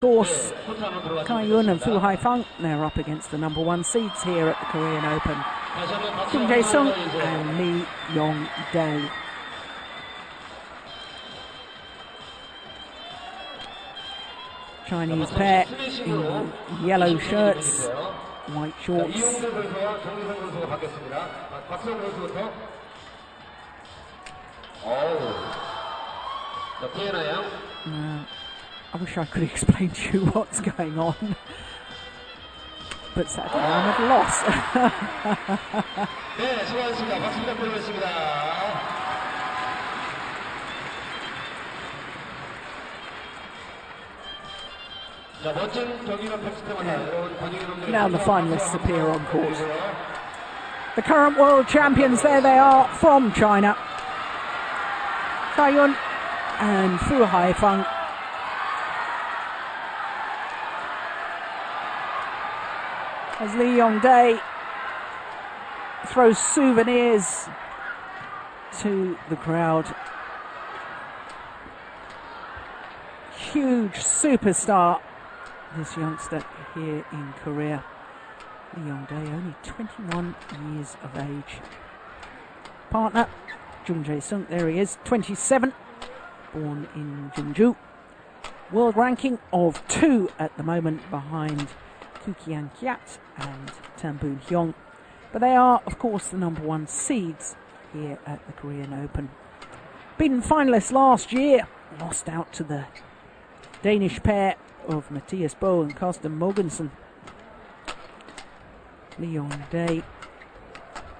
course, CaiYun and FuHaiFeng, they're up against the #1 seeds here at the Korean Open. JungJaeSung and LeeYongDae. Chinese pair in yellow shirts, white shorts. I wish I could explain to you what's going on, but sadly I'm at a loss. Now the finalists appear on court. The current world champions, there they are from China. CaiYun and FuHaiFeng. As LeeYongDae throws souvenirs to the crowd. Huge superstar, this youngster here in Korea. LeeYongDae, only 21 years of age. Partner, JungJaeSung, there he is, 27, born in Jeonju. World ranking of 2 at the moment, behind Kian Kiat and Tambun Yong. But they are, of course, the #1 seeds here at the Korean Open. Been finalists last year, lost out to the Danish pair of Mathias Bo and Carsten Mogensen. LeeYongDae,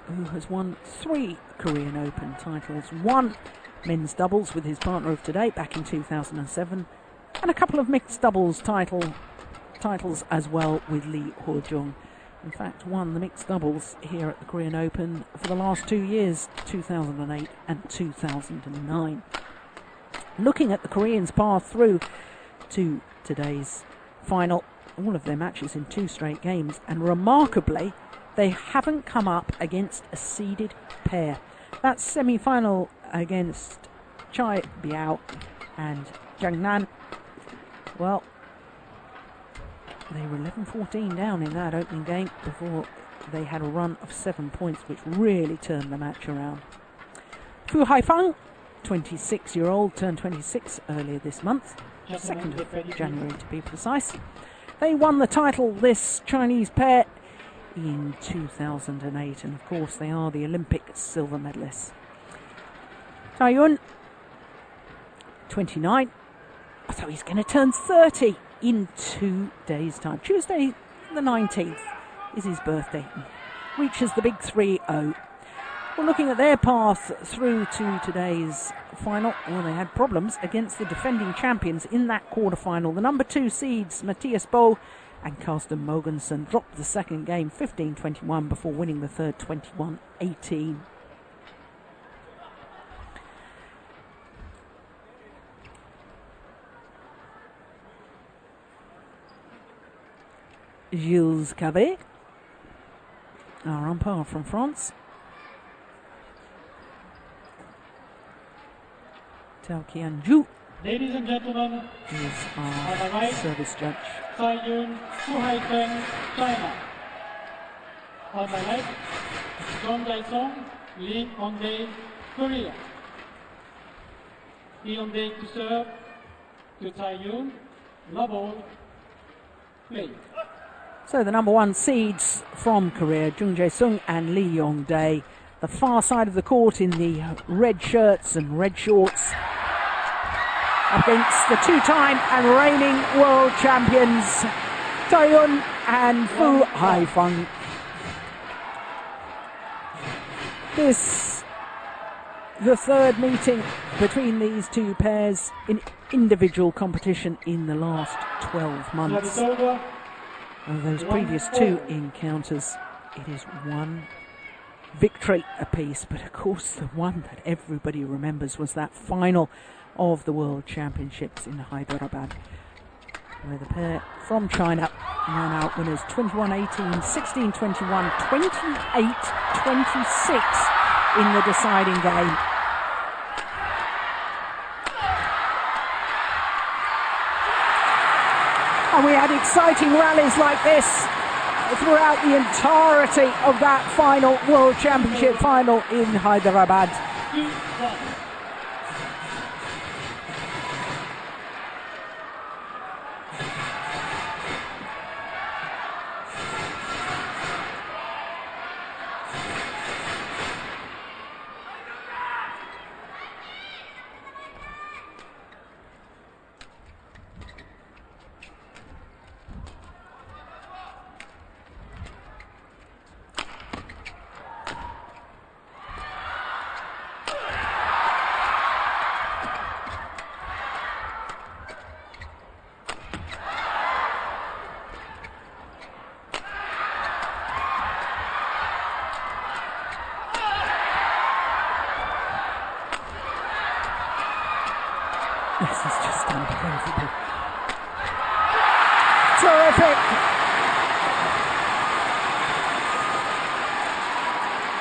who has won 3 Korean Open titles, 1 men's doubles with his partner of today back in 2007, and a couple of mixed doubles titles as well with Lee Ho-jung. In fact, won the mixed doubles here at the Korean Open for the last 2 years, 2008 and 2009. Looking at the Koreans' path through to today's final, all of their matches in 2 straight games, and remarkably, they haven't come up against a seeded pair. That semi-final against Chai Biao and Zhang Nan, well, they were 11-14 down in that opening game before they had a run of 7 points, which really turned the match around. FuHaiFeng, 26-year-old, turned 26 earlier this month, 2nd of January to be precise. They won the title, this Chinese pair, in 2008, and of course they are the Olympic silver medalists. CaiYun, 29, so he's going to turn 30 in 2 days' time. Tuesday the 19th is his birthday. Reaches the big 3-0. Well, looking at their path through to today's final, well, they had problems against the defending champions in that quarter-final. The #2 seeds, Mathias Bo and Carsten Mogensen, dropped the second game 15-21 before winning the third 21-18. Gilles Cabet, our umpire from France. Tao Qianju, ladies and gentlemen, is our right, service judge. CaiYun FuHaiFeng, China. On my left, JungJaeSung LeeYongDae, Korea. LeeYongDae to serve, to CaiYun, love all, play. So the #1 seeds from Korea, JungJaeSung and LeeYongDae, the far side of the court in the red shirts and red shorts, against the 2-time and reigning world champions, CaiYun and FuHaiFeng. This, the third meeting between these two pairs in individual competition in the last 12 months. Of those previous 2 encounters, it is 1 victory apiece, but of course the one that everybody remembers was that final of the World Championships in Hyderabad, where the pair from China ran out winners 21-18, 16-21, 28-26 in the deciding game. And we had exciting rallies like this throughout the entirety of that final World Championship final in Hyderabad. 2-1. This is just unbelievable. Terrific.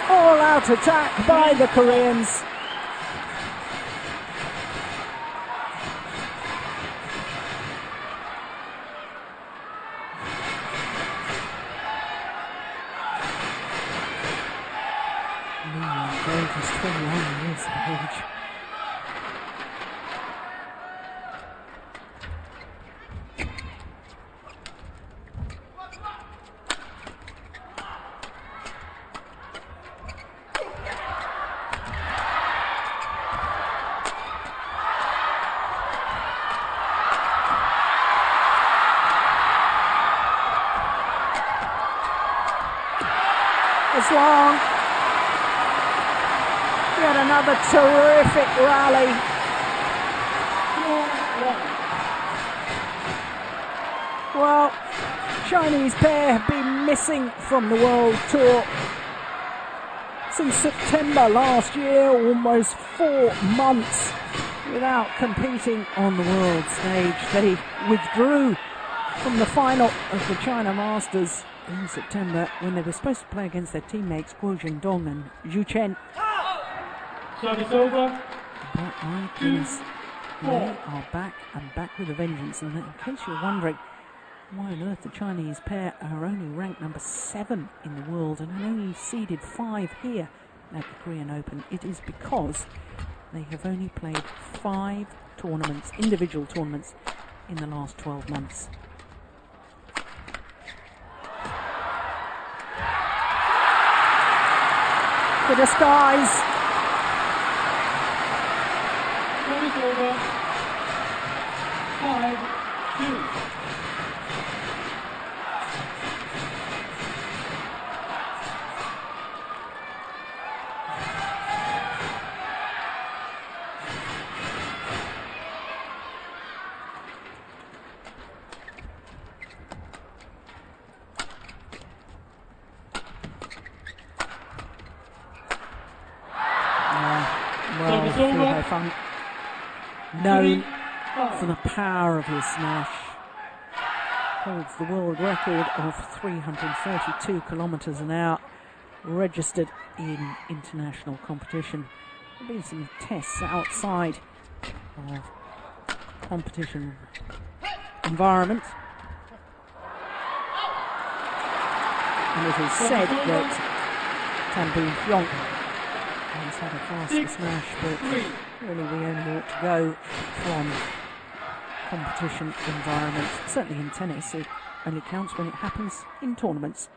All out attack by the Koreans. LeeYongDae is 21 years of age. It's long. Yet another terrific rally. 4-1. Well, Chinese pair have been missing from the World Tour since September last year, almost 4 months without competing on the world stage. They withdrew from the final of the China Masters in September when they were supposed to play against their teammates Guo Jingdong and Zhu Chen. Service over. But my goodness, they are back and back with a vengeance. And in case you're wondering why on earth the Chinese pair are only ranked number 7 in the world and are only seeded 5 here at the Korean Open, it is because they have only played 5 tournaments, individual tournaments, in the last 12 months. The disguise. Service over. 5-2. Well, FuHaiFeng, known for the power of his smash, holds the world record of 332 kilometres an hour registered in international competition. There have been some tests outside of competition environment, and it is said that Tan Yong has had a faster smash, but really we only ought to go from competition environments. Certainly in tennis it only counts when it happens in tournaments.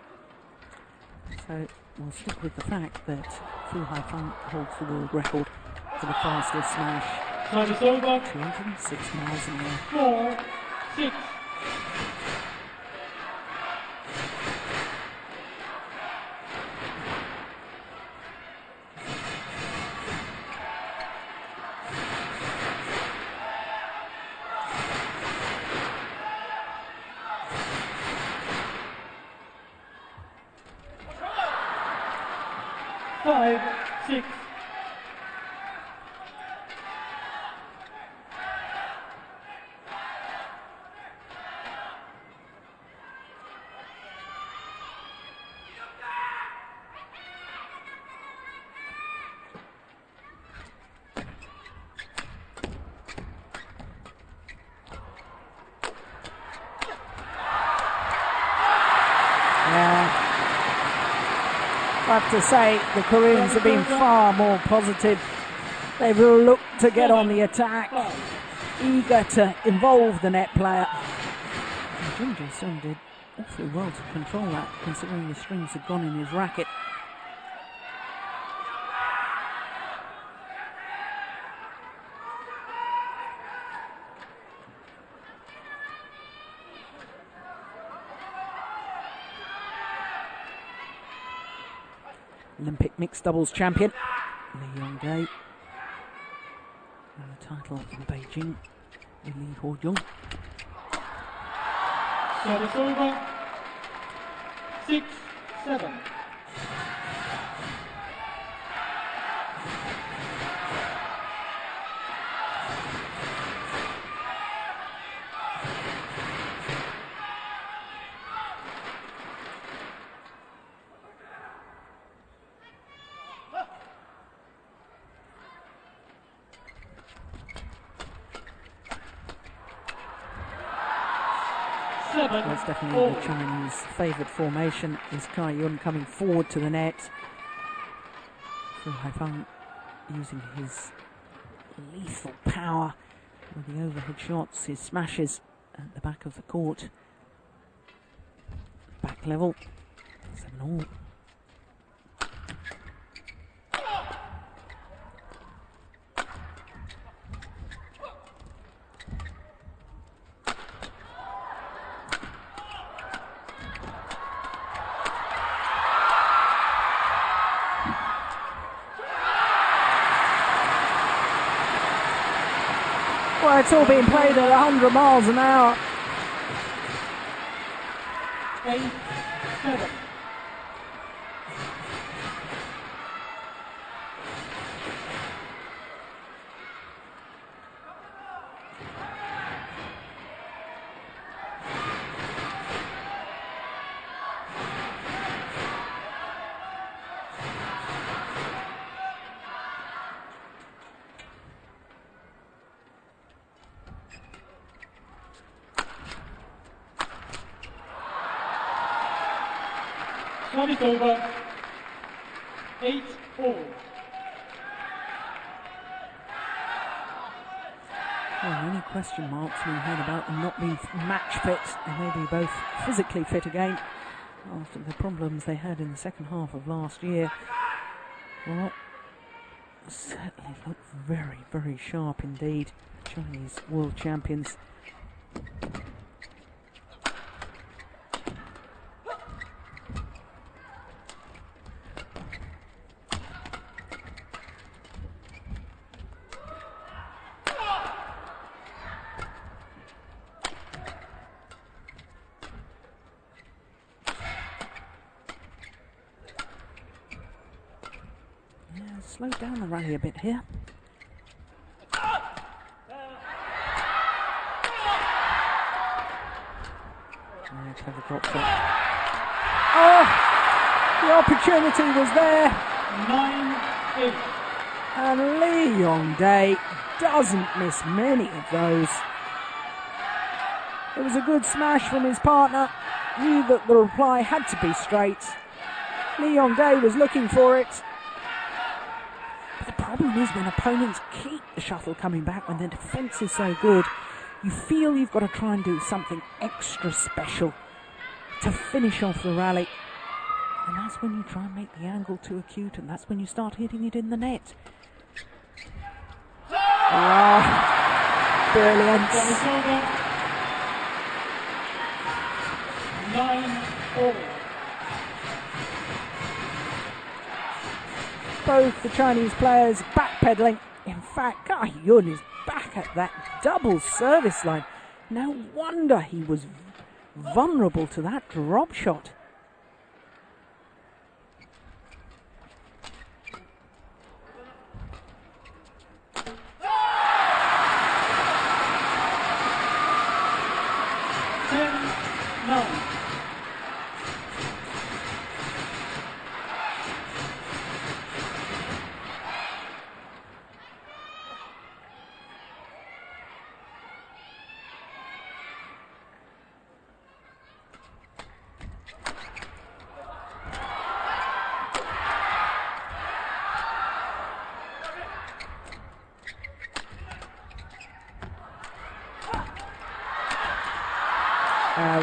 So we'll stick with the fact that FuHaiFeng holds the world record for the fastest smash. Service over. 206 miles an hour. 4-6. Five, 6. I have to say, the Koreans have been far more positive. They've looked to get on the attack, eager to involve the net player. JungJaeSung did awfully well to control that, considering the strings had gone in his racket. Olympic mixed doubles champion LeeYongDae, and the title in Beijing with Jung. Service over. 6-7. That's definitely the Chinese favoured formation, is CaiYun coming forward to the net. FuHaiFeng using his lethal power with the overhead shots, his smashes at the back of the court. Back level, 7-all. Well, it's all being played at 100 miles an hour. 8-7. Service over. 8-all. Well, the only question marks we had about them not being match fit, and maybe both physically fit again after the problems they had in the second half of last year. Well, certainly look very, very sharp indeed. Chinese world champions. Slow down the rally a bit here. Clever drop shot. Oh! The opportunity was there. 9-8. And LeeYongDae doesn't miss many of those. It was a good smash from his partner. Knew that the reply had to be straight. LeeYongDae was looking for it. The problem is when opponents keep the shuttle coming back, when their defence is so good, you feel you've got to try and do something extra special to finish off the rally. And that's when you try and make the angle too acute, and that's when you start hitting it in the net. Ah, brilliant. Service over. 9-all. Both the Chinese players backpedaling. In fact, CaiYun is back at that double service line. No wonder he was vulnerable to that drop shot.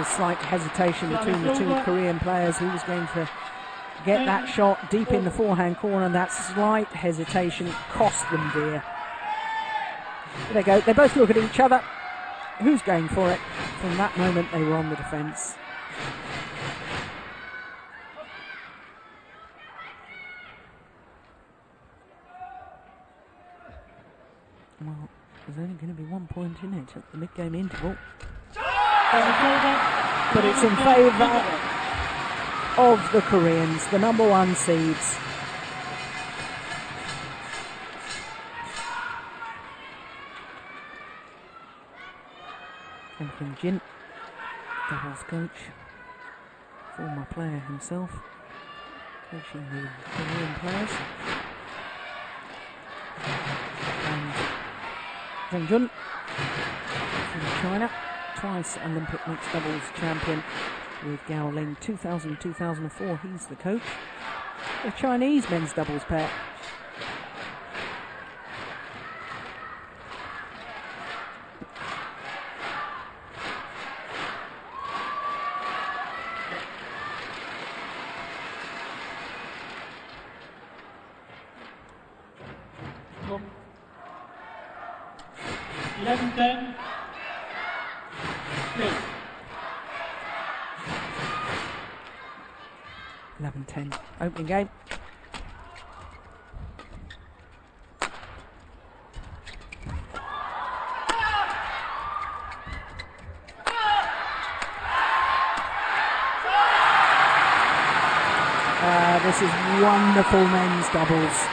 Slight hesitation between the two Korean players. Who was going to get that shot deep in the forehand corner, and that slight hesitation cost them dear. There they go. They both look at each other. Who's going for it? From that moment, they were on the defence. Well, there's only going to be 1 point in it at the mid-game interval. But it's in favour of the Koreans, the number 1 seeds. And from Jin, doubles coach, former player himself, coaching the Korean players. And JungJaeSung from China, twice Olympic mixed doubles champion with Gao Ling, 2000, 2004, he's the coach. The Chinese men's doubles pair. Opening game. This is wonderful men's doubles.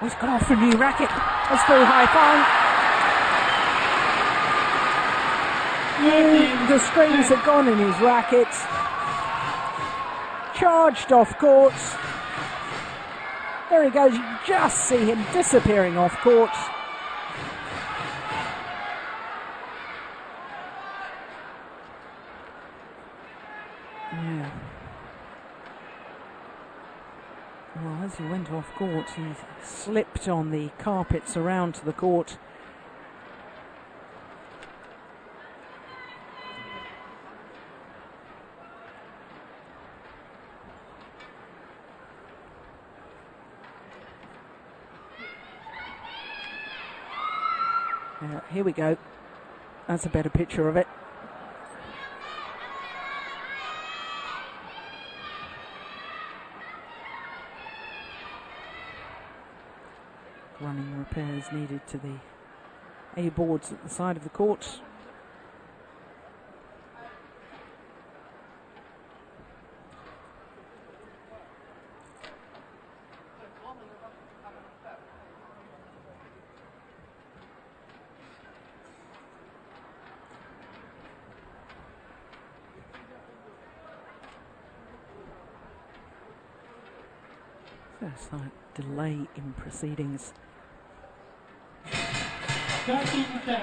He's gone off for a new racket. That's FuHaiFeng. The strings have gone in his racket. Charged off court. There he goes. You just see him disappearing off court. Yeah. Well, as he went off court, he slipped on the carpets around to the court. Here we go. That's a better picture of it. Running repairs needed to the A boards at the side of the court. There's a slight delay in proceedings. 13-10.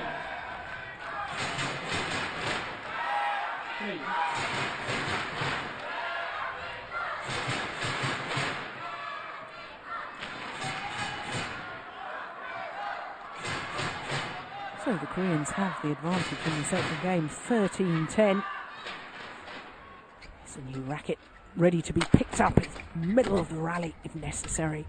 So the Koreans have the advantage in the second game, 13-10. It's a new racket, ready to be picked up in the middle of the rally if necessary.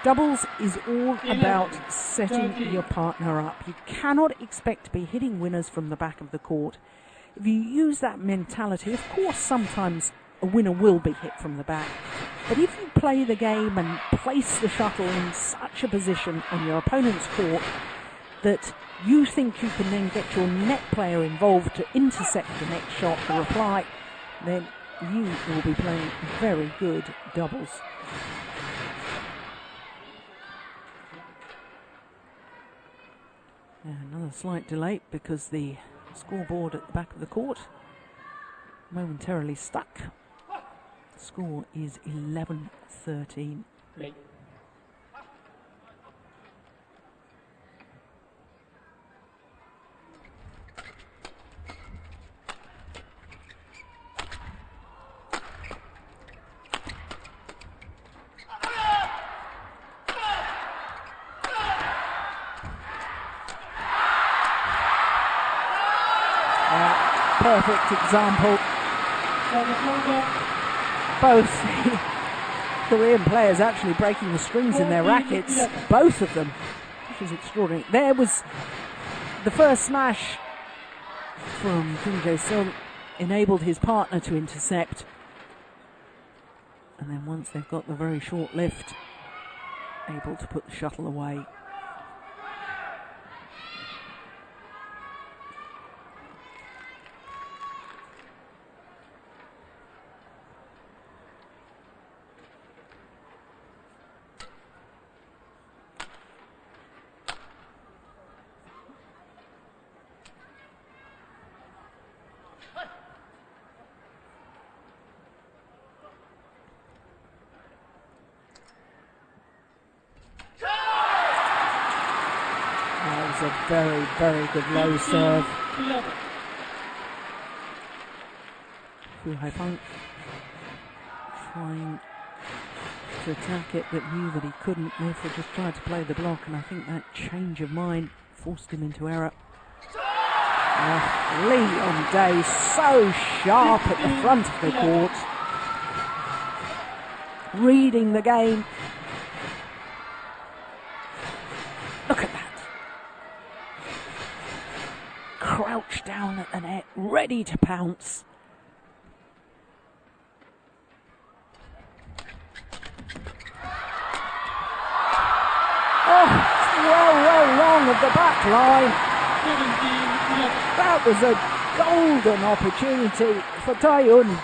Doubles is all about setting your partner up. You cannot expect to be hitting winners from the back of the court. If you use that mentality, of course sometimes a winner will be hit from the back. But if you play the game and place the shuttle in such a position on your opponent's court that you think you can then get your net player involved to intercept the next shot, the reply, then you will be playing very good doubles. And another slight delay because the scoreboard at the back of the court momentarily stuck. The score is 11-13. Late. Perfect example. Service over. Both the Korean players actually breaking the strings in their rackets, both of them, which is extraordinary. There was the first smash from JungJaeSung, enabled his partner to intercept, and then once they've got the very short lift, able to put the shuttle away. A very, very good low serve. FuHaiFeng trying to attack it, but knew that he couldn't, therefore just tried to play the block, and I think that change of mind forced him into error. LeeYongDae so sharp at the front of the court, reading the game. Look at that. Crouched down at the net, ready to pounce. Oh, well long of the back line. That was a golden opportunity for CaiYun.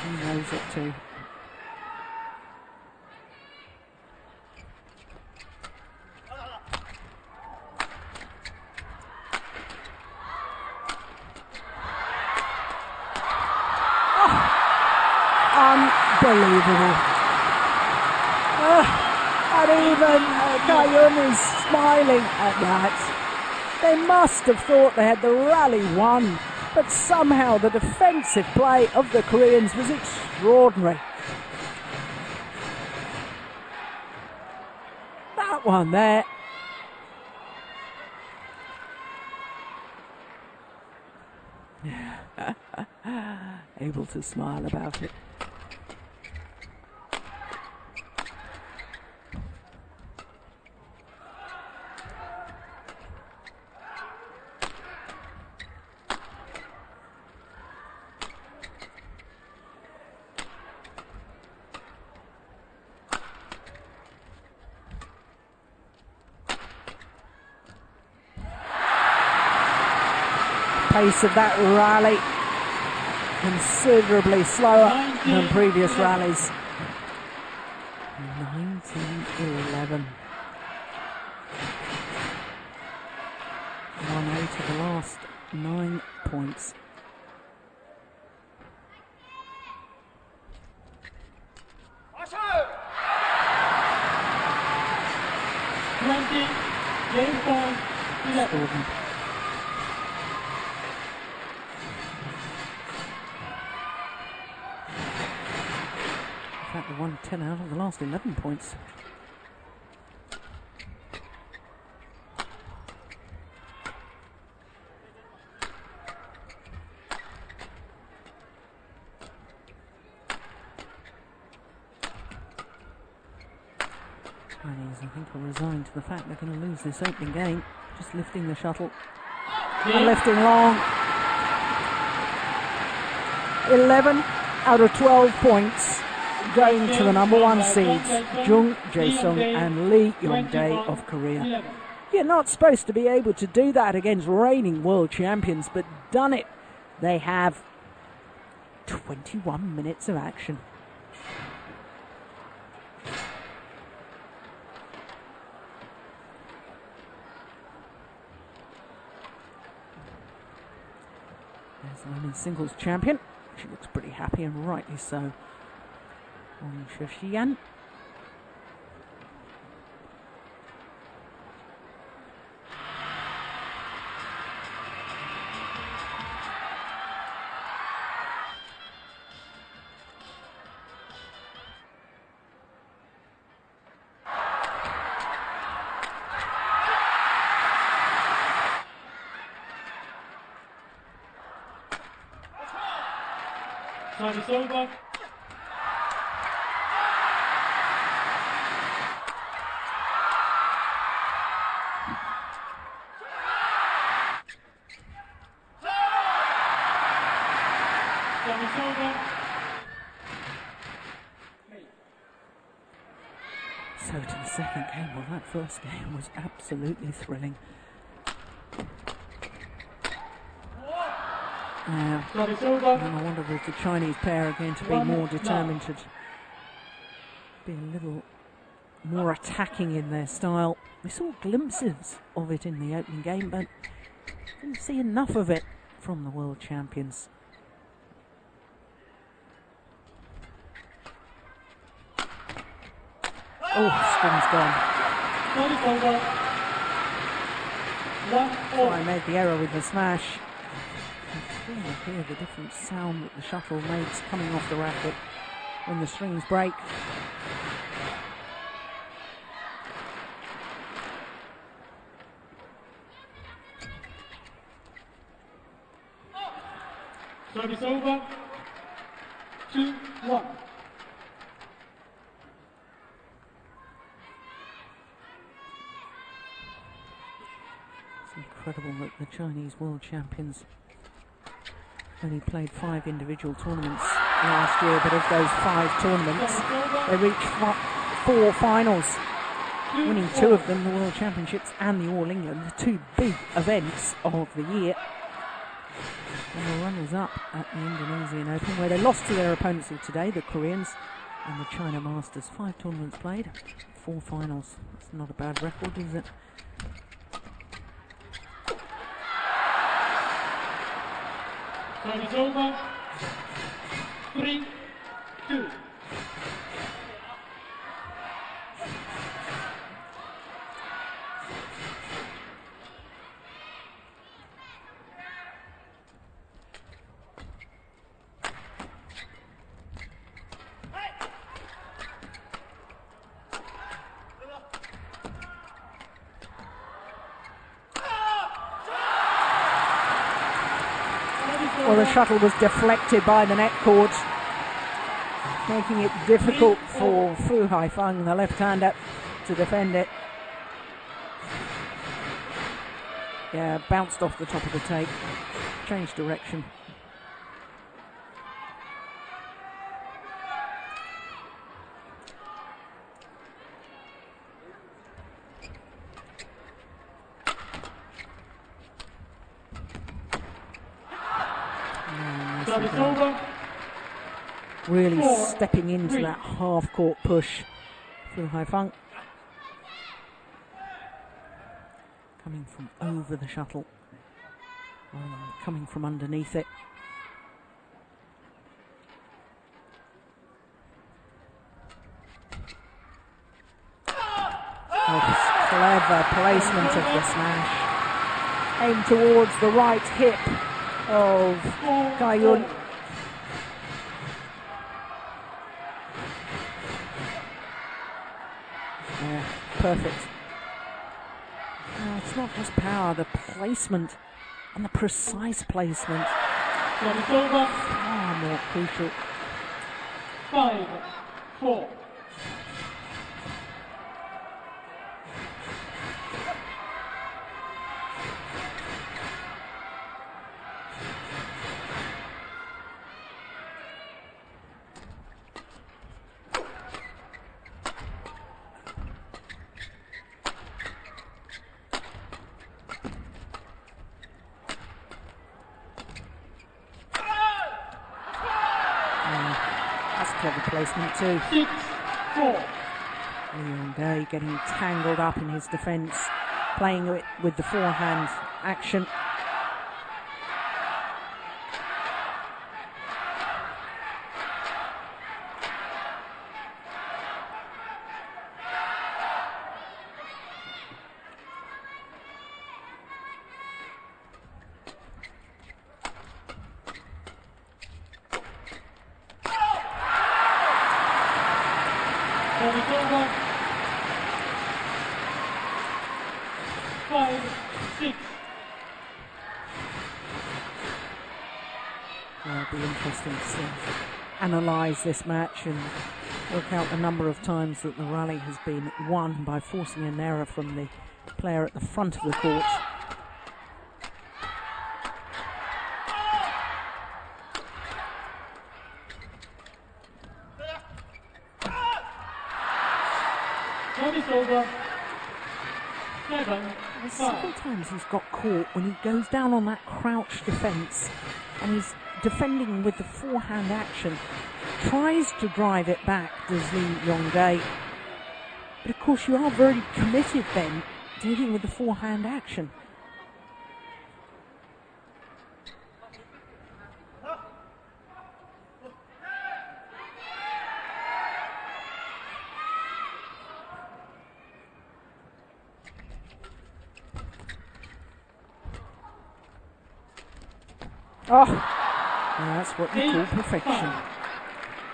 He knows it too. Unbelievable. And even CaiYun is smiling at that. They must have thought they had the rally won, but somehow the defensive play of the Koreans was extraordinary. That one there. Able to smile about it. Pace of that rally considerably slower than previous rallies. 19-11. 1 out of the last 9 points. Game point 11. In fact, they won 10 out of the last 11 points. Chinese, I think, are resigned to the fact they're going to lose this opening game. Just lifting the shuttle and lifting long. 11 out of 12 points going to the number 1 seeds, JungJaeSung and LeeYongDae of Korea. You're not supposed to be able to do that against reigning world champions, but done it. They have 21 minutes of action. There's the women's singles champion. She looks pretty happy, and rightly so. On Xian. Time is over. Time is over. So to the second game. Well, that first game was absolutely thrilling. And I wonder if the Chinese pair are going to be more determined to be a little more attacking in their style. We saw glimpses of it in the opening game, but didn't see enough of it from the world champions. Oh, string's gone. Oh, I made the error with the smash. You can hear the different sound that the shuttle makes coming off the racket when the strings break. Service over. 2-1. It's incredible that the Chinese world champions only played 5 individual tournaments last year, but of those 5 tournaments, they reached 4 finals, winning 2 of them, the World Championships and the All England, the 2 big events of the year. And the runners-up at the Indonesian Open, where they lost to their opponents of today, the Koreans, and the China Masters. 5 tournaments played, 4 finals. That's not a bad record, is it? Time is over. 3-2. Well, the shuttle was deflected by the net cord, making it difficult for FuHaiFeng, the left-hander, to defend it. Yeah, bounced off the top of the tape, changed direction. Really stepping into that half-court push. FuHaiFeng coming from over the shuttle, coming from underneath it. Oh, clever placement of the smash. Aimed towards the right hip of CaiYun. Yeah, perfect. It's not just power, the placement and the precise placement. Far more crucial. 5-4. clever placement too. 6-4. LeeYongDae getting tangled up in his defence, playing it with the forehand action. Service over. 5-6. It'll be interesting to analyse this match and work out the number of times that the rally has been won by forcing an error from the player at the front of the court. Service over. 7-5. Several times he's got caught when he goes down on that crouch defence and he's defending with the forehand action, tries to drive it back, does LeeYongDae. But of course you are very committed then, dealing with the forehand action. Oh, that's what you call perfection.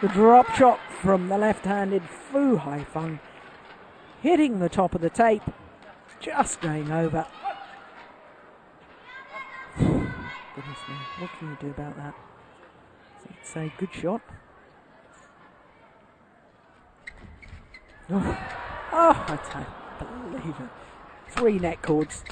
The drop shot from the left-handed FuHaiFeng, hitting the top of the tape, just going over. Goodness me, what can you do about that? So I'd say good shot. Oh, I don't believe it. 3 net cords.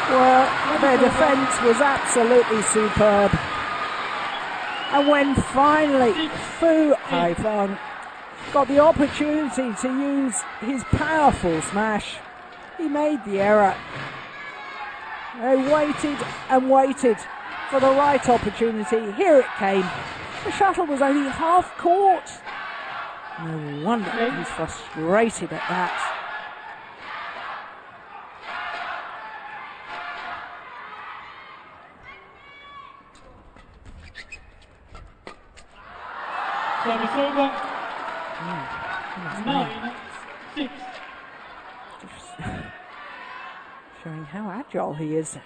Well, their defence was absolutely superb. And when finally FuHaiFeng got the opportunity to use his powerful smash, he made the error. They waited and waited for the right opportunity. Here it came. The shuttle was only half court. No wonder he's frustrated at that. Service over. 9-6. Showing how agile he is.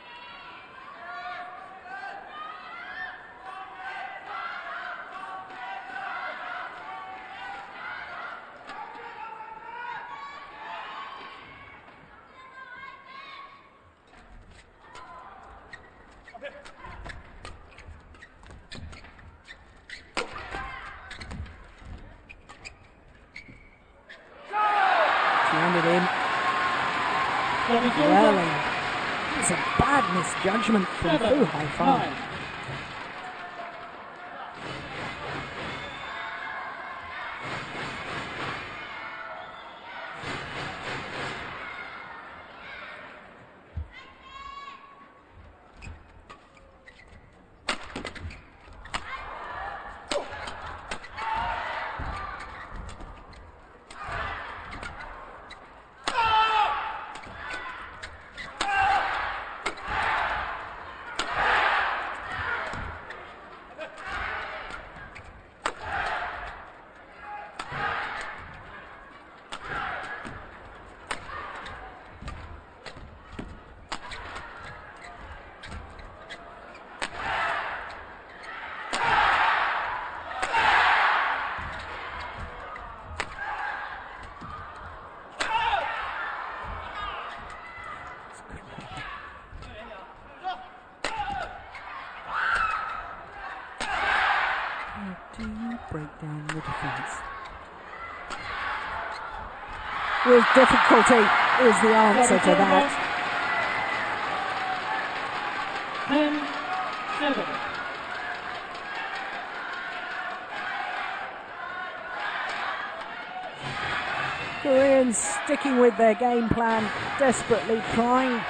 Landed in. Service Well, over. it's a bad misjudgment from FuHaiFeng. 7-9. Do you break down the defence? With difficulty. is the answer to that. 10-7. Koreans sticking with their game plan, desperately trying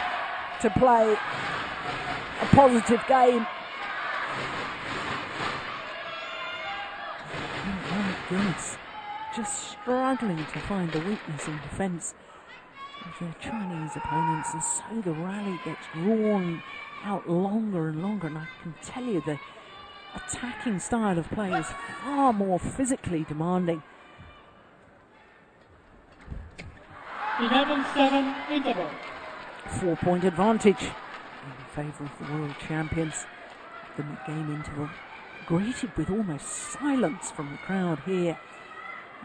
to play a positive game. Oh my goodness, just struggling to find the weakness in defence of their Chinese opponents, and so the rally gets drawn out longer and longer, and I can tell you the attacking style of play is far more physically demanding. 11-7 interval. 4-point advantage in favour of the world champions. The mid-game interval greeted with almost silence from the crowd here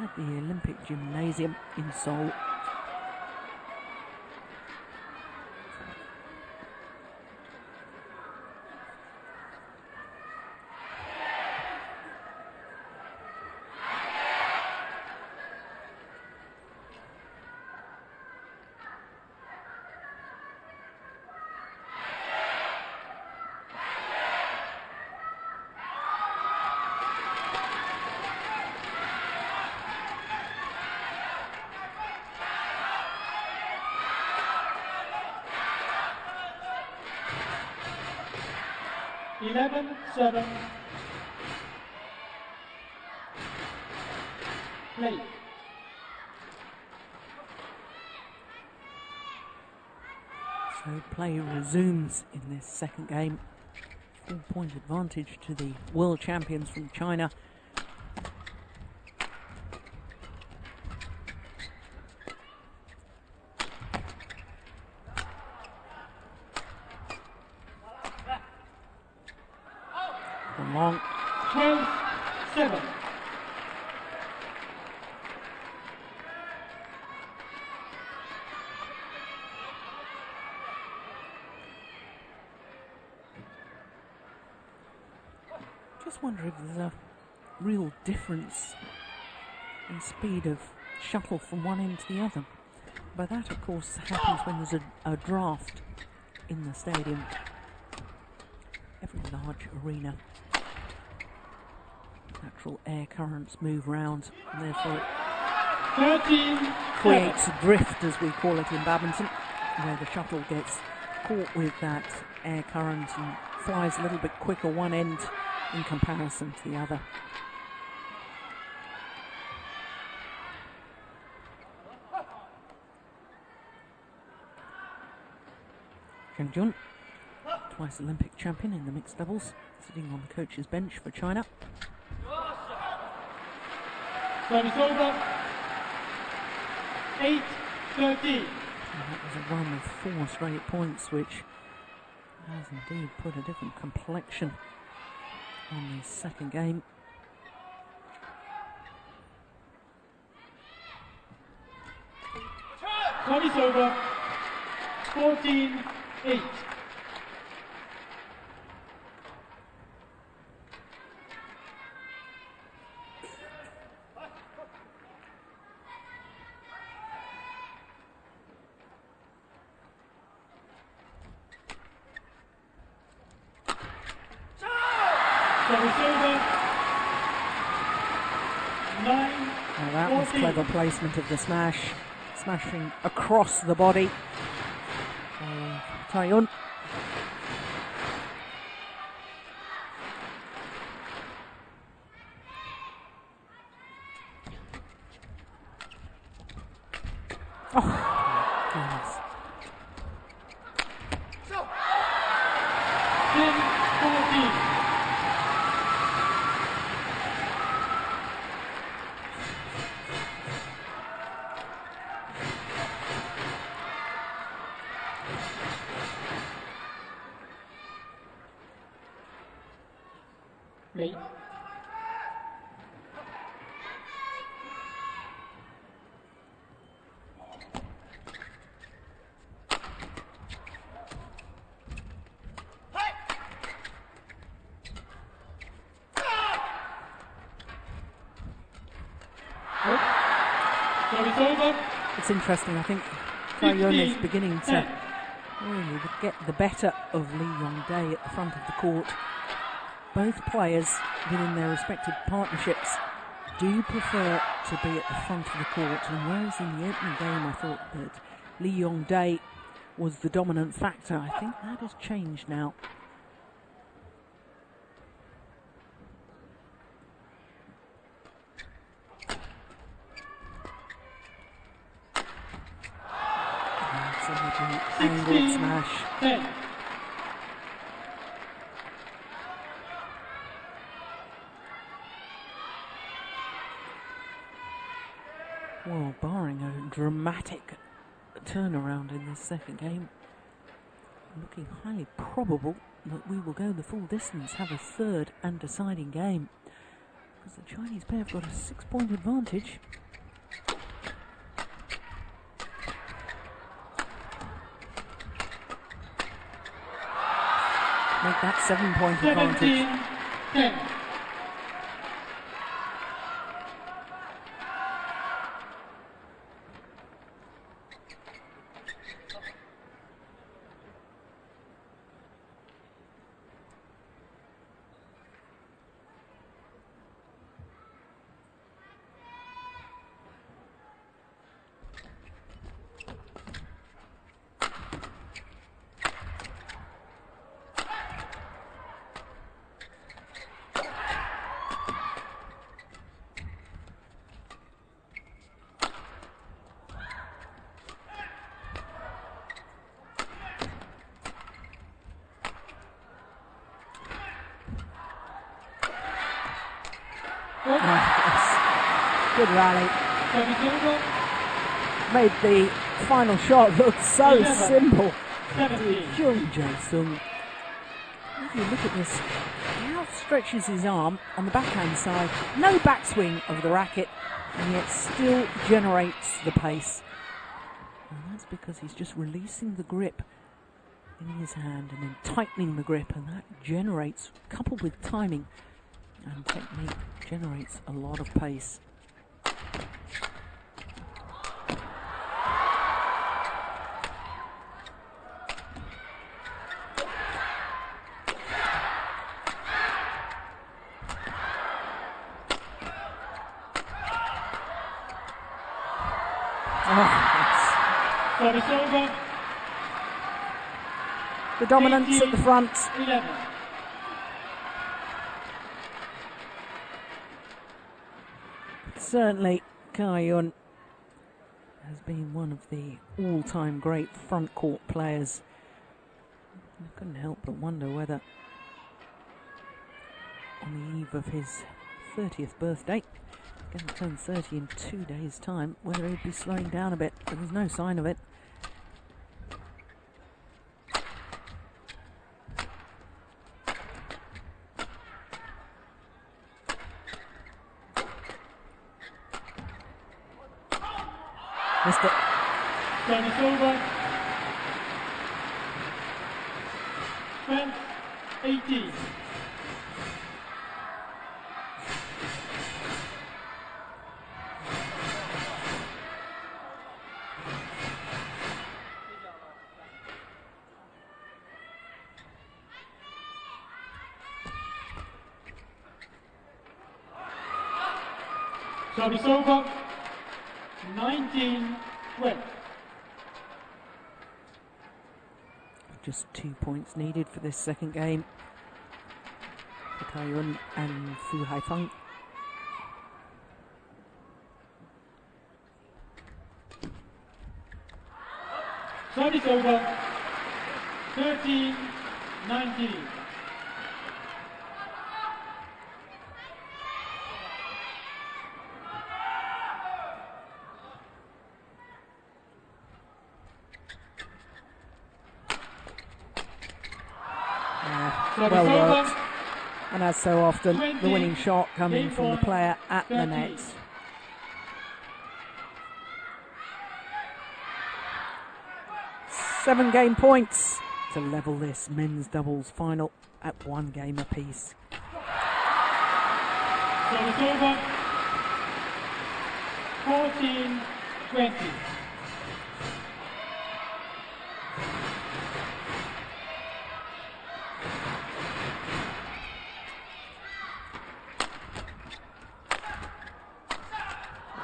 at the Olympic Gymnasium in Seoul. Play. So play resumes in this second game. 4-point advantage to the world champions from China. Long. 12-7. Just wonder if there's a real difference in speed of shuttle from one end to the other. But that, of course, happens when there's a draft in the stadium. Every large arena, natural air currents move round, and therefore it creates a drift, as we call it in badminton, where the shuttle gets caught with that air current and flies a little bit quicker one end in comparison to the other. JungJaeSung, twice Olympic champion in the mixed doubles, sitting on the coach's bench for China. Service over. 8-13. And that was a run of 4 straight points, which has indeed put a different complexion on the second game. Service over. 14-8. Well, that was clever placement of the smash, smashing across the body. CaiYun. Oh, goodness. 10-14. Play. It's interesting, I think CaiYun is 15, beginning to 10. really get the better of LeeYongDae at the front of the court. Both players within their respective partnerships do prefer to be at the front of the court, and whereas in the opening game I thought that LeeYongDae was the dominant factor, I think that has changed now. That's a little angled 16, smash. 10. Well, barring a dramatic turnaround in this second game, looking highly probable that we will go the full distance, have a third and deciding game, because the Chinese pair have got a 6-point advantage. Make that 7-point advantage. 17, 10. Good rally. Service over. Made the final shot look so 11, simple. 17. JungJaeSung. If you look at this, he outstretches his arm on the backhand side, no backswing of the racket, and yet still generates the pace. And that's because he's just releasing the grip in his hand and then tightening the grip, and that generates, coupled with timing and technique, generates a lot of pace. Service over. The dominance at the front. 11. Certainly, CaiYun has been one of the all-time great front court players. I couldn't help but wonder whether, on the eve of his 30th birthday, going to turn 30 in 2 days' time, whether he'd be slowing down a bit, but there's no sign of it. Missed it. Service over. Feng, 18. Service over. 19, 12. Just 2 points needed for this second game for CaiYun and FuHaiFeng. Service over. 13, 19. Well worked, and as so often, the winning shot coming from the player at the net. Seven game points to level this men's doubles final at 1 game apiece. Service over. 14, 20.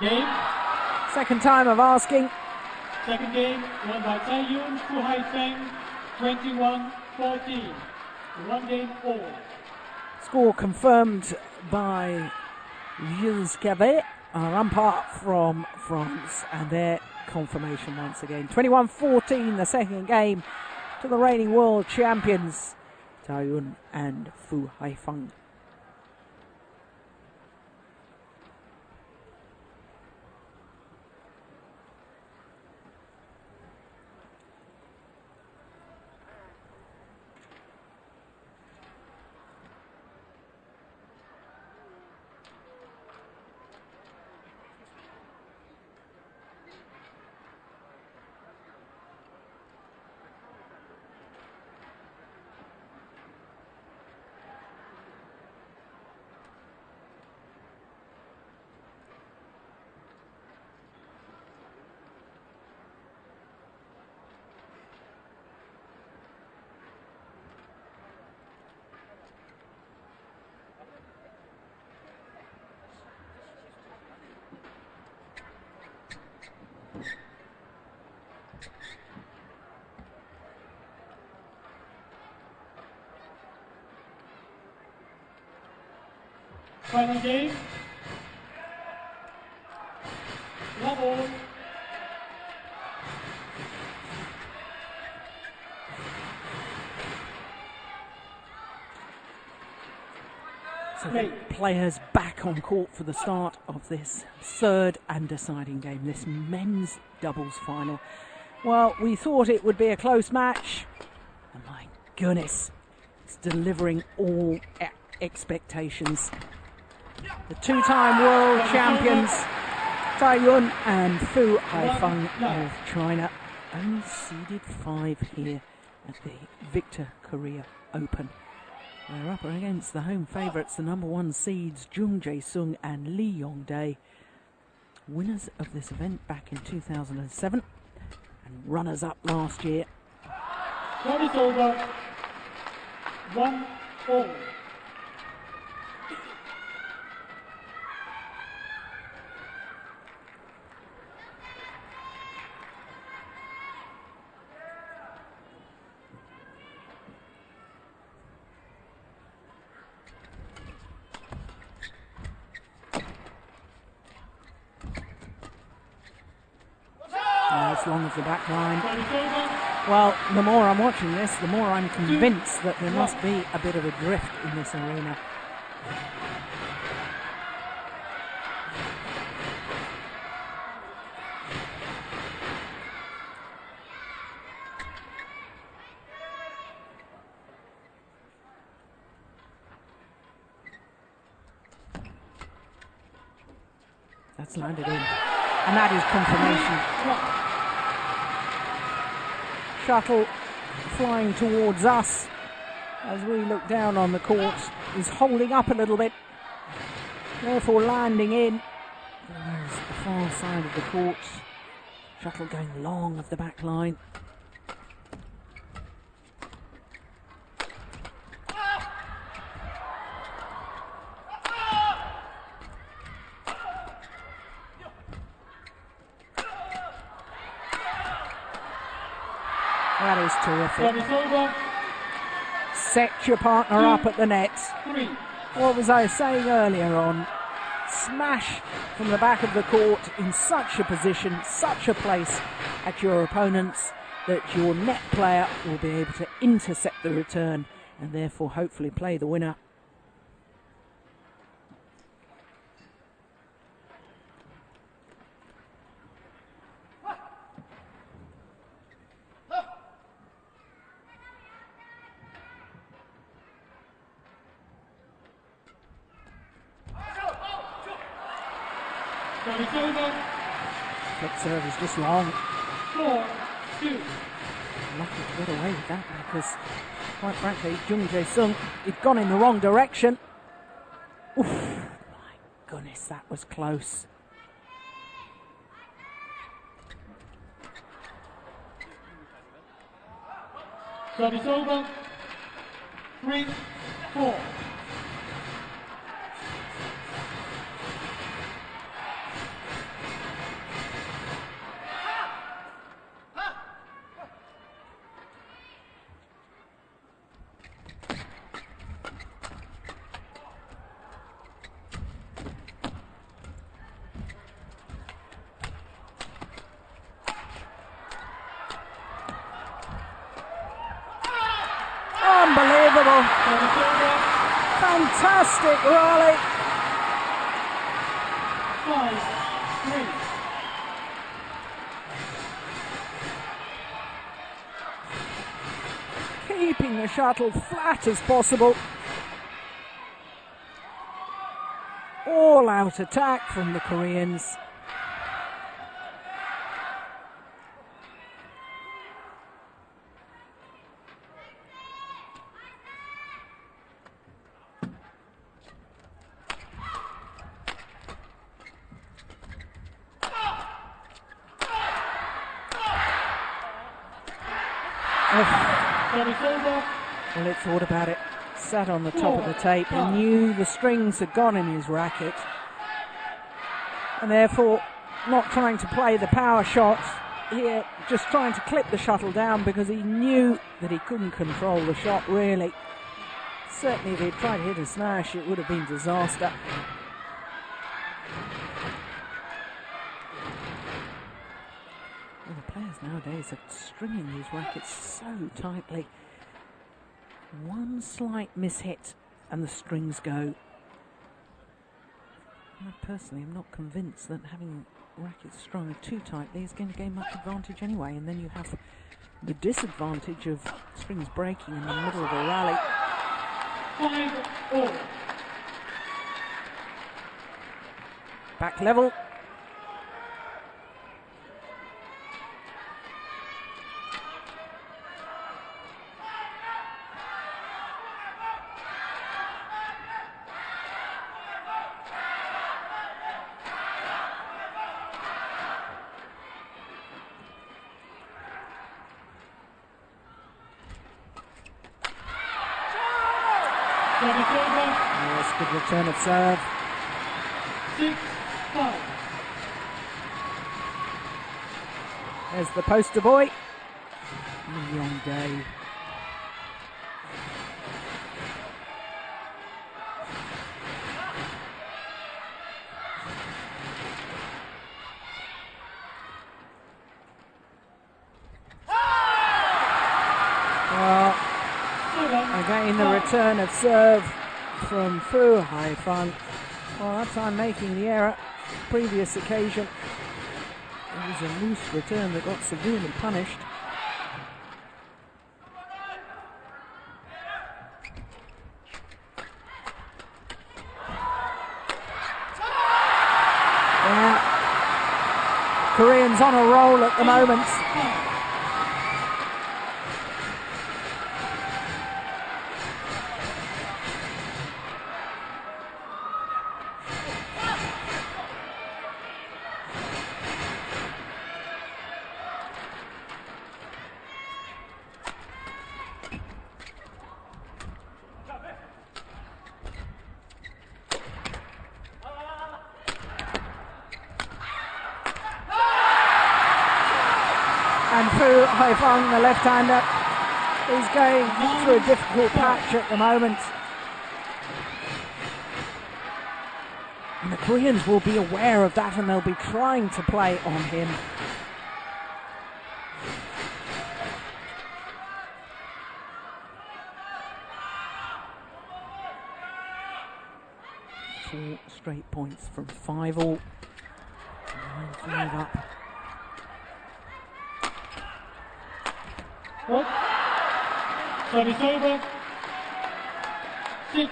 Game. Second time of asking. Second game won by CaiYun FuHaiFeng, 21-14. One game all. Score confirmed by JungJaeSung, our umpire from France, and their confirmation once again. 21-14, the second game to the reigning world champions, CaiYun and FuHaiFeng. Final game. Love all. So the players back on court for the start of this third and deciding game, this men's doubles final. Well, we thought it would be a close match, and my goodness, it's delivering all expectations. The two-time world champions, CaiYun and FuHaiFeng of China, only seeded 5 here at the Victor Korea Open. They're up against the home favourites, the number 1 seeds, JungJaeSung and LeeYongDae, winners of this event back in 2007 and runners-up last year. Service over. 1-all. As long as the back line. Well, the more I'm watching this, the more I'm convinced that there must be a bit of a drift in this arena. That's landed in. And that is confirmation. Shuttle flying towards us as we look down on the court, is holding up a little bit, therefore landing in. There's the far side of the court. Shuttle going long of the back line. That is terrific. Set your partner up at the net. What was I saying earlier on? Smash from the back of the court in such a position, such a place at your opponents that your net player will be able to intercept the return and therefore hopefully play the winner. Flip serve is just long. 4-2. Lucky to get away with that because, quite frankly, JungJaeSung, he'd gone in the wrong direction. Oof, my goodness, that was close. Service over. 3-4. Service over. Fantastic rally. 5-3. Keeping the shuttle flat as possible. All out attack from the Koreans. Service over. Well, it thought about it, sat on the top of the tape, he knew the strings had gone in his racket, and therefore not trying to play the power shots here, just trying to clip the shuttle down because he knew that he couldn't control the shot really. Certainly if he'd tried to hit a smash, it would have been disaster. Well, the players nowadays are stringing these rackets so tightly. One slight mishit and the strings go. I personally am not convinced that having rackets strung too tightly is going to gain much advantage anyway, and then you have the disadvantage of strings breaking in the middle of a rally. 5-4. Back level. Service over. Yes, good return of serve. 6-5. There's the poster boy, LeeYongDae. Well, again the return of serve from FuHaiFeng. Well, that time making the error. Previous occasion, it was a loose return that got severely punished. Yeah. Koreans on a roll at the moment. And FuHaiFeng, the left-hander, is going through a difficult patch at the moment. And the Koreans will be aware of that and they'll be trying to play on him. Four straight points from 5-all. 9-5 up. What? Service over. 6-9.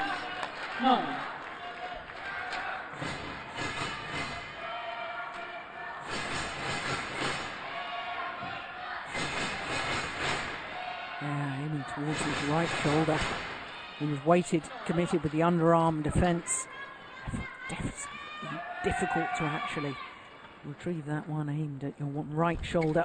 Yeah, aiming towards his right shoulder. He was weighted, committed with the underarm defence. Definitely difficult to actually retrieve that one aimed at your right shoulder.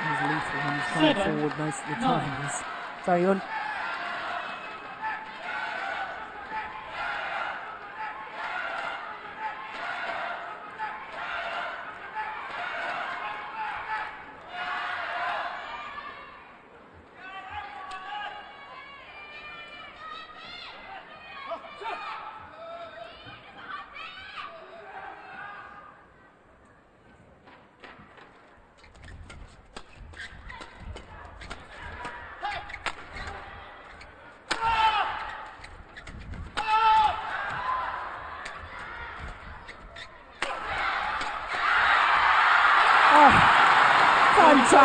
He's lethal when he's coming forward most of the time. He's CaiYun.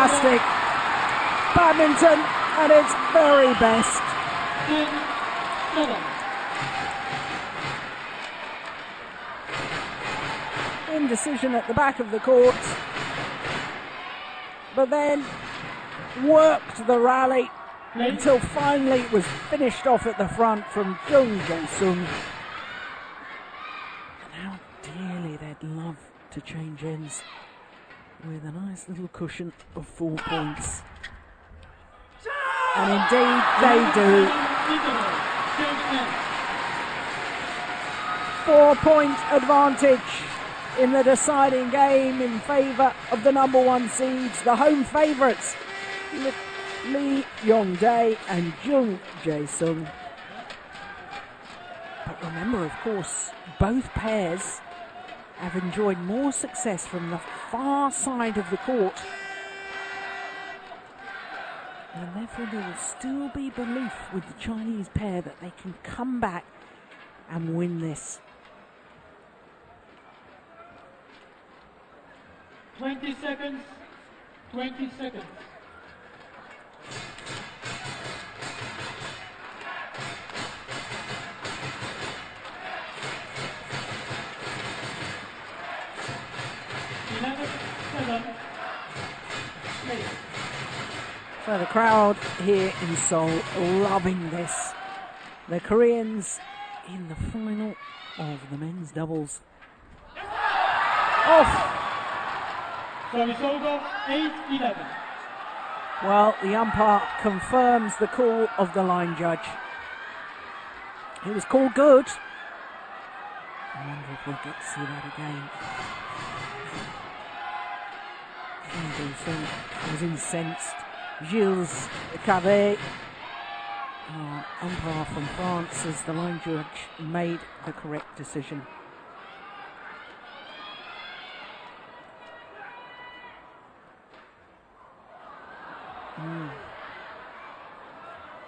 Fantastic badminton at its very best. 10-7. Indecision at the back of the court, but then worked the rally until finally it was finished off at the front from JungJaeSung. And how dearly they'd love to change ends with a nice little cushion of 4 points. And indeed they do. 4-point advantage in the deciding game in favour of the number 1 seeds, the home favourites, LeeYongDae and JungJaeSung. But remember, of course, both pairs have enjoyed more success from the far side of the court, and therefore there will still be belief with the Chinese pair that they can come back and win this. 20 seconds. 20 seconds. So the crowd here in Seoul loving this. The Koreans in the final of the men's doubles. Off! Service over, 8-11. Well, the umpire confirms the call of the line judge. It was called good. I wonder if we'll get to see that again. JungJaeSung was incensed. Gilles Cavet, umpire from France, says the line judge made the correct decision.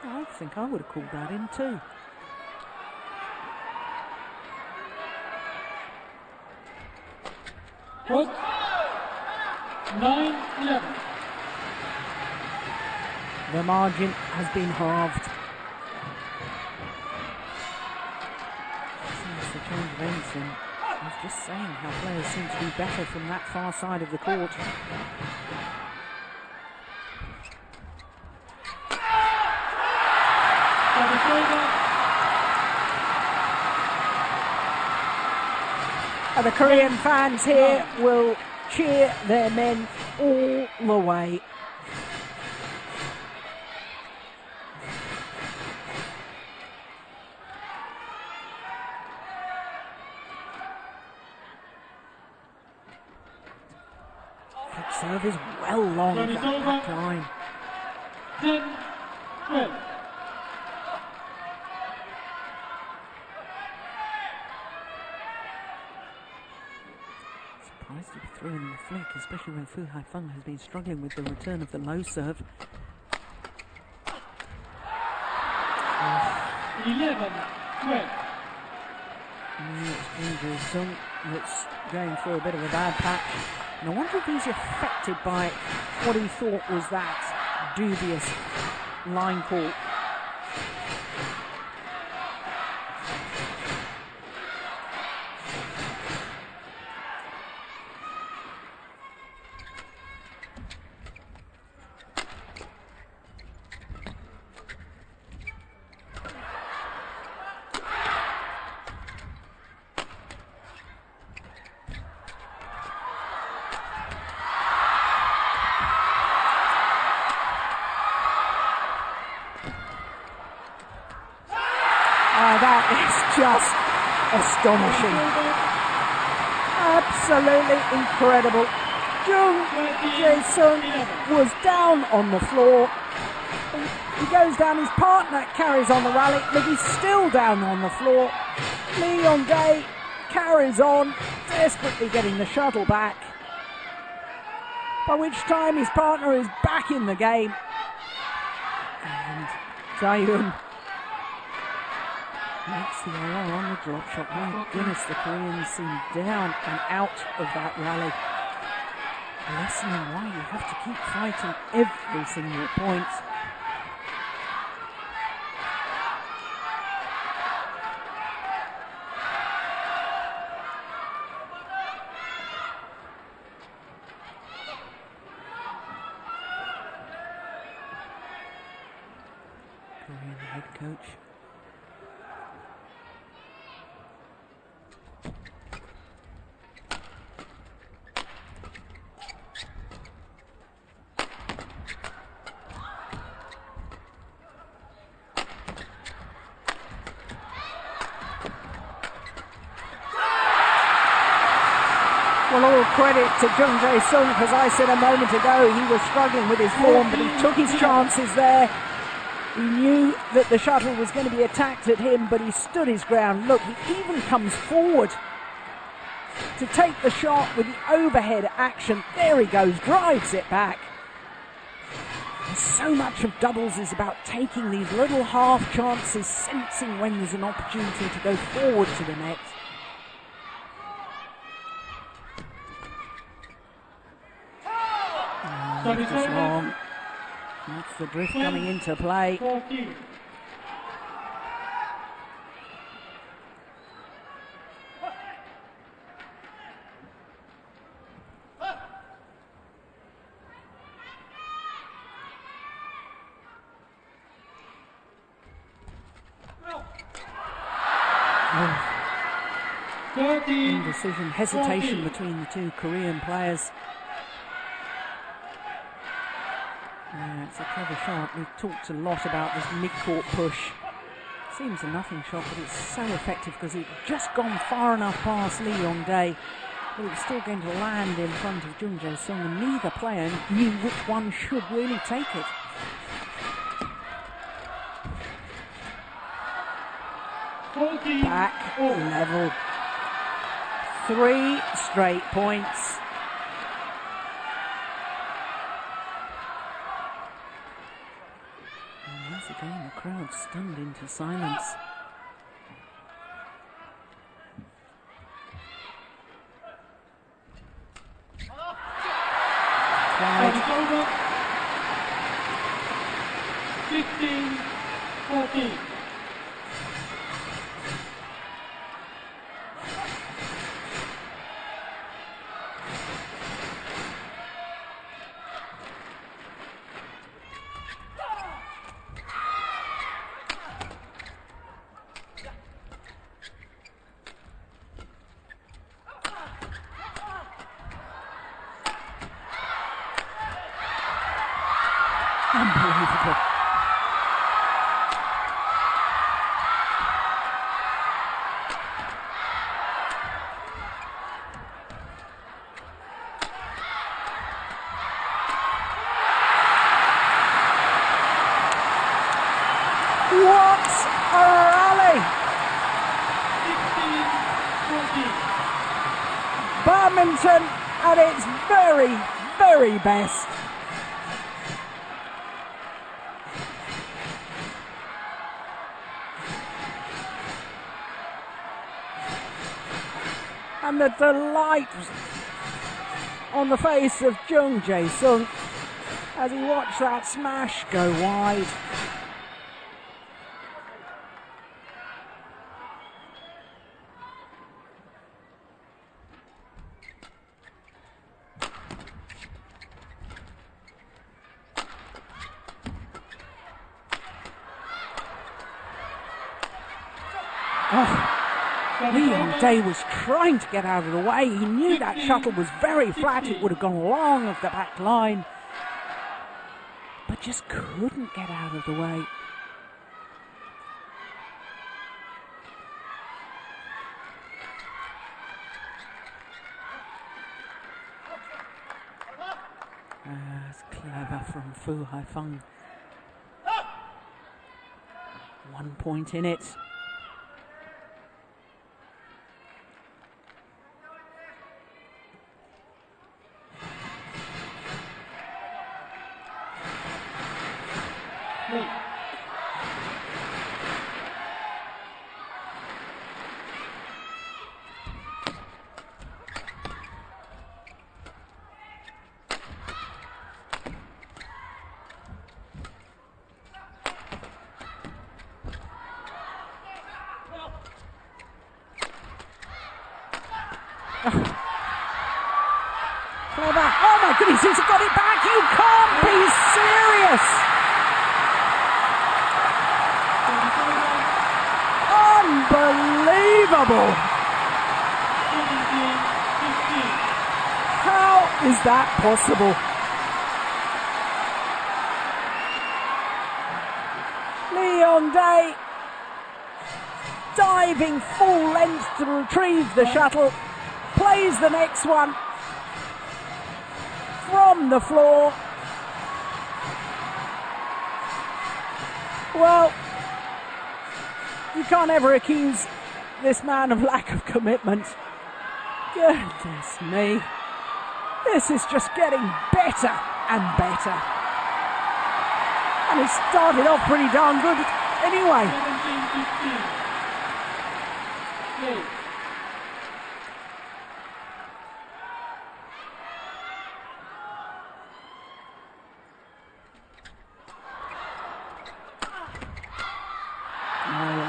I think I would have called that in too. What? 9-11. The margin has been halved. Since the change of ends, then I was just saying how players seem to be better from that far side of the court. And the Korean fans here will cheer their men all the way. That serve is well long at that line. 10-12. Surprised to be throwing the flick, especially when FuHaiFeng has been struggling with the return of the low serve. 11-12. It's JungJaeSung that's going through a bit of a bad patch. And I wonder if he's affected by what he thought was that dubious line call. That is just astonishing. Absolutely incredible. JungJaeSung was down on the floor. He goes down, his partner carries on the rally. Look, he's still down on the floor. LeeYongDae carries on, desperately getting the shuttle back. By which time his partner is back in the game. And CaiYun makes the error on the drop shot. My goodness, the Koreans seem down and out of that rally. lessening why you have to keep fighting every single point. Korean head coach. Well, all credit to JungJaeSung, because I said a moment ago he was struggling with his form, but he took his chances there. He knew that the shuttle was going to be attacked at him, but he stood his ground. Look, he even comes forward to take the shot with the overhead action. There he goes, drives it back. And so much of doubles is about taking these little half chances, sensing when there's an opportunity to go forward to the net. Just long. That's the drift coming into play. 14. Indecision, hesitation between the two Korean players. Yeah, it's a clever shot. We've talked a lot about this mid-court push. Seems a nothing shot, but it's so effective because it's just gone far enough past LeeYongDae, but it's still going to land in front of JungJaeSung, and neither player knew which one should really take it. Back level. 3 straight points. And once again, the crowd stunned into silence. Over. 15-14. Unbelievable. What a rally! 16-14. Badminton at its very, very best. And the delight on the face of JungJaeSung as he watched that smash go wide. LeeYongDae was trying to get out of the way. He knew that shuttle was very flat. It would have gone long of the back line, but just couldn't get out of the way. That's clever from FuHaiFeng. 1 point in it. Clever. Oh my goodness, he's got it back. You can't be serious. Unbelievable. How is that possible? LeeYongDae diving full length to retrieve the shuttle, plays the next one from the floor. Well, you can't ever accuse this man of lack of commitment. Goodness me. This is just getting better and better. And it started off pretty darn good anyway. 17-15.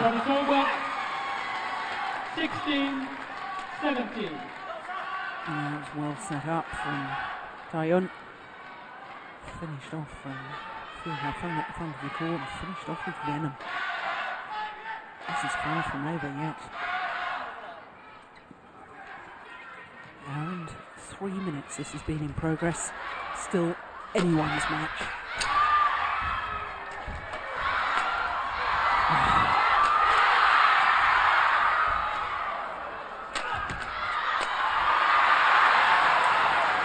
What is over? 16-17. That was well set up from CaiYun. Finished off from FuHaiFeng at the front of the court and finished off with venom. This is far from over yet. Hour and 3 minutes this has been in progress. Still anyone's match.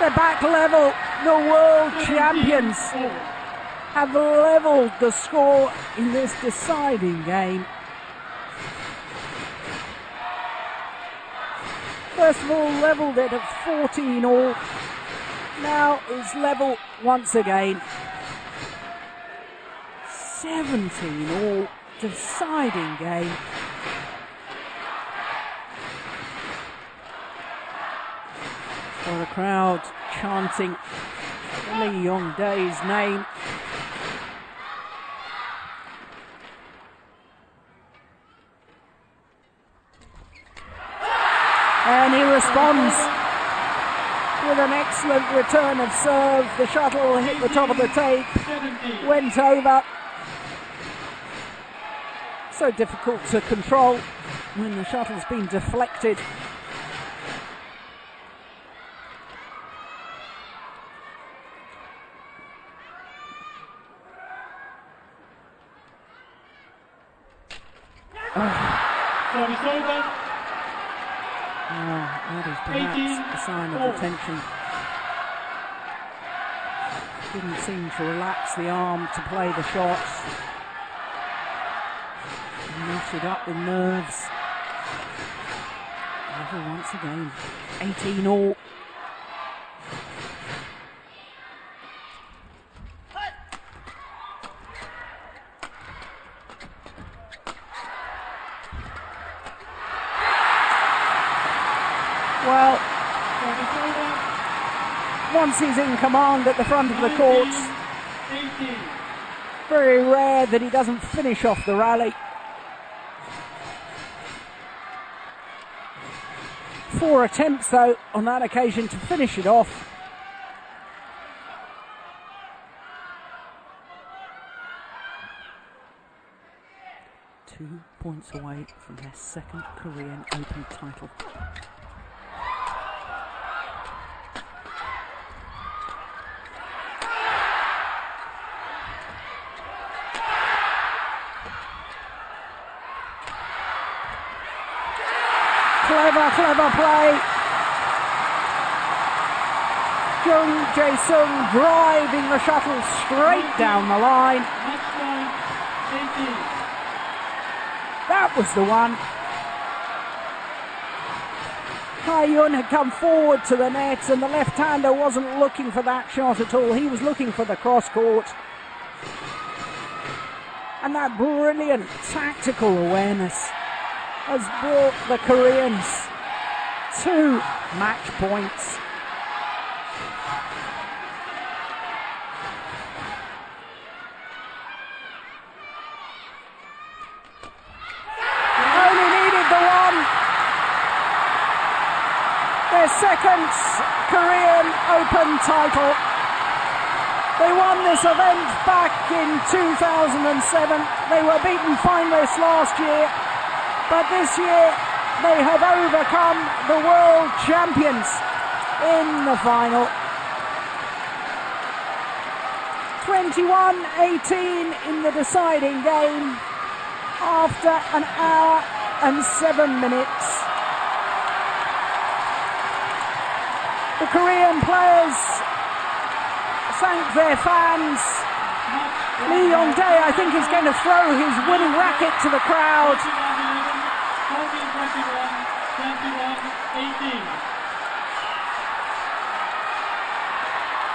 They're back level. The world champions have levelled the score in this deciding game. First of all, levelled it at 14 all. Now it's level once again. 17 all. Deciding game. For the crowd chanting LeeYongDae's name. And he responds with an excellent return of serve. The shuttle hit the top of the tape, went over. So difficult to control when the shuttle's been deflected. That is perhaps a sign of attention. Didn't seem to relax the arm to play the shots. Knotted up with nerves. Level once again. 18 all. Well, once he's in command at the front of the court, very rare that he doesn't finish off the rally. 4 attempts, though, on that occasion to finish it off. Two points away from their second Korean Open title. Clever play. JungJaeSung driving the shuttle straight down the line. That was the one. CaiYun had come forward to the net and the left-hander wasn't looking for that shot at all. He was looking for the cross-court. And that brilliant tactical awareness has brought the Koreans 2 match points. Only needed the one. They're their second Korean Open title. They won this event back in 2007. They were beaten finalists last year, but this year they have overcome the world champions in the final. 21-18 in the deciding game after an hour and 7 minutes. The Korean players thank their fans. LeeYongDae, I think, is going to throw his winning racket to the crowd. 21-18.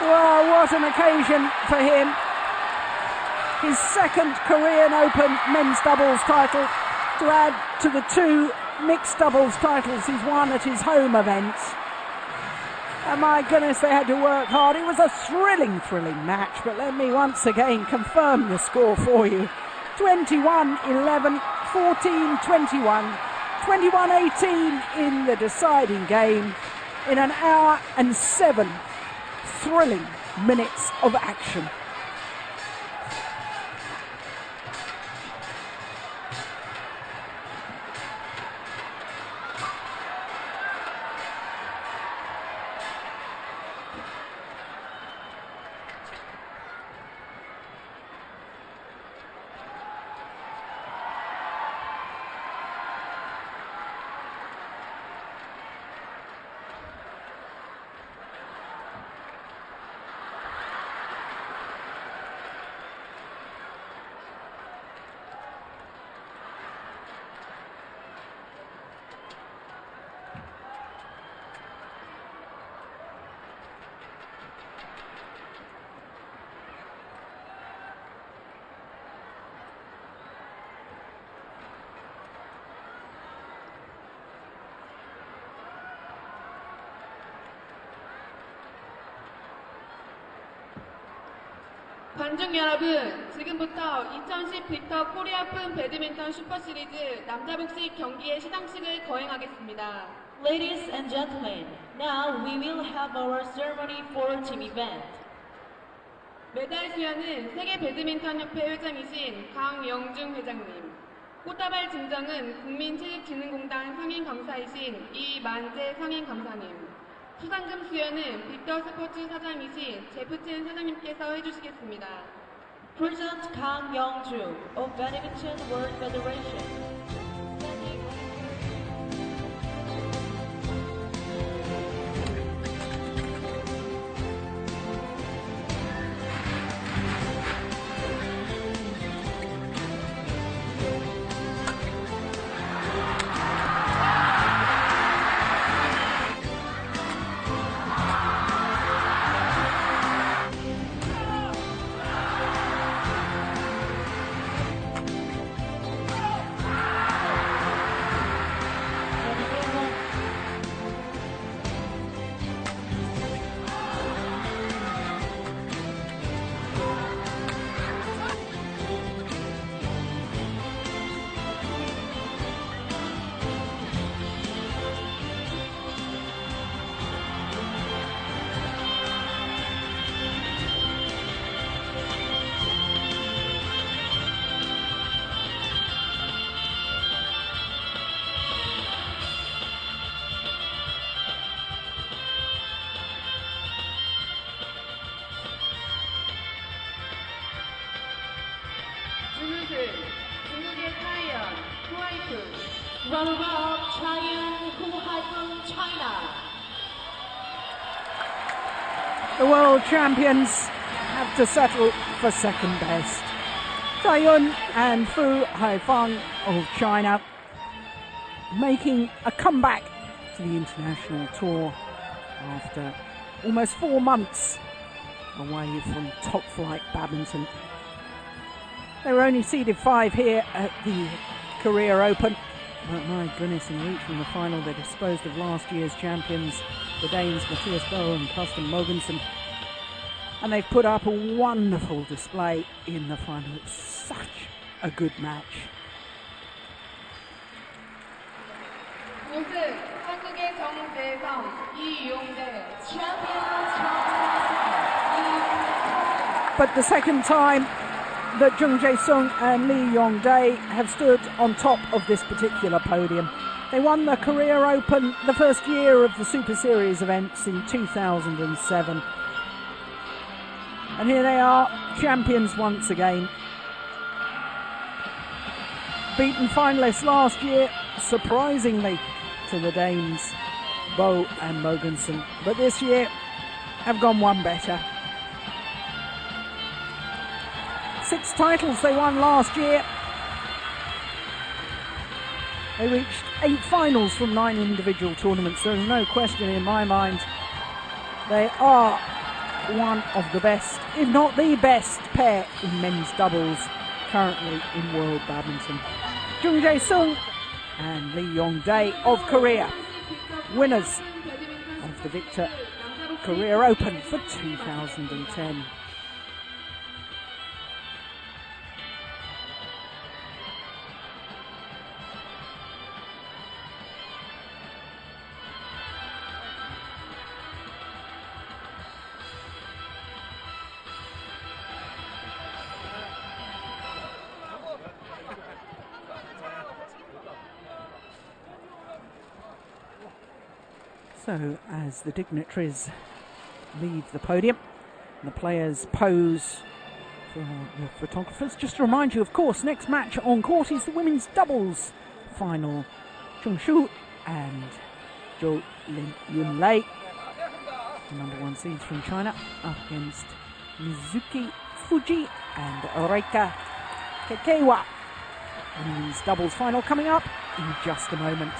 Well, what an occasion for him. His second Korean Open men's doubles title to add to the 2 mixed doubles titles he's won at his home events. And my goodness, they had to work hard. It was a thrilling match, but let me once again confirm the score for you. 21-11, 14-21, 21-18 in the deciding game in an hour and 7 thrilling minutes of action. 관중 여러분, 지금부터 2010 빅터 코리아 오픈 배드민턴 슈퍼시리즈 남자 복식 경기의 시상식을 거행하겠습니다. Ladies and gentlemen, now we will have our ceremony for team event. 메달 수여는 세계 배드민턴 협회 회장이신 강영중 회장님, 꽃다발 증정은 국민체육진흥공단 상임감사이신 이만재 상임감사님, 수상금 수여는 빅터 스포츠 사장이신 제프첸 사장님께서 해주시겠습니다. President Kang Yong-Jung of Badminton World Federation. 중국의 CaiYun FuHaiFeng. Runner-up CaiYun FuHaiFeng, China. The world champions have to settle for second best. CaiYun and FuHaiFeng of China making a comeback to the international tour after almost 4 months away from top flight badminton. They were only seeded 5 here at the Korea Open, but my goodness, in reaching the final they disposed of last year's champions, the Danes Mathias Boe and Carsten Mogensen, and they've put up a wonderful display in the final. It's such a good match. 우승 한국의 정재승 JungJaeSung LeeYongDae. But the second time that JungJaeSung and LeeYongDae have stood on top of this particular podium. They won the Korea Open the first year of the Super Series events in 2007. And here they are, champions once again. Beaten finalists last year, surprisingly, to the Danes, Bo and Mogensen. But this year have gone one better. 6 titles they won last year. They reached 8 finals from 9 individual tournaments. There is no question in my mind. They are one of the best, if not the best, pair in men's doubles currently in world badminton. JungJaeSung and LeeYongDae of Korea, winners of the Victor Korea Open for 2010. So, as the dignitaries leave the podium, the players pose for the photographers. Just to remind you, of course, next match on court is the women's doubles final. Chung Shu and Jo Lin Lei, the number 1 seeds from China, up against Mizuki Fuji and Reika Kekewa. Women's doubles final coming up in just a moment.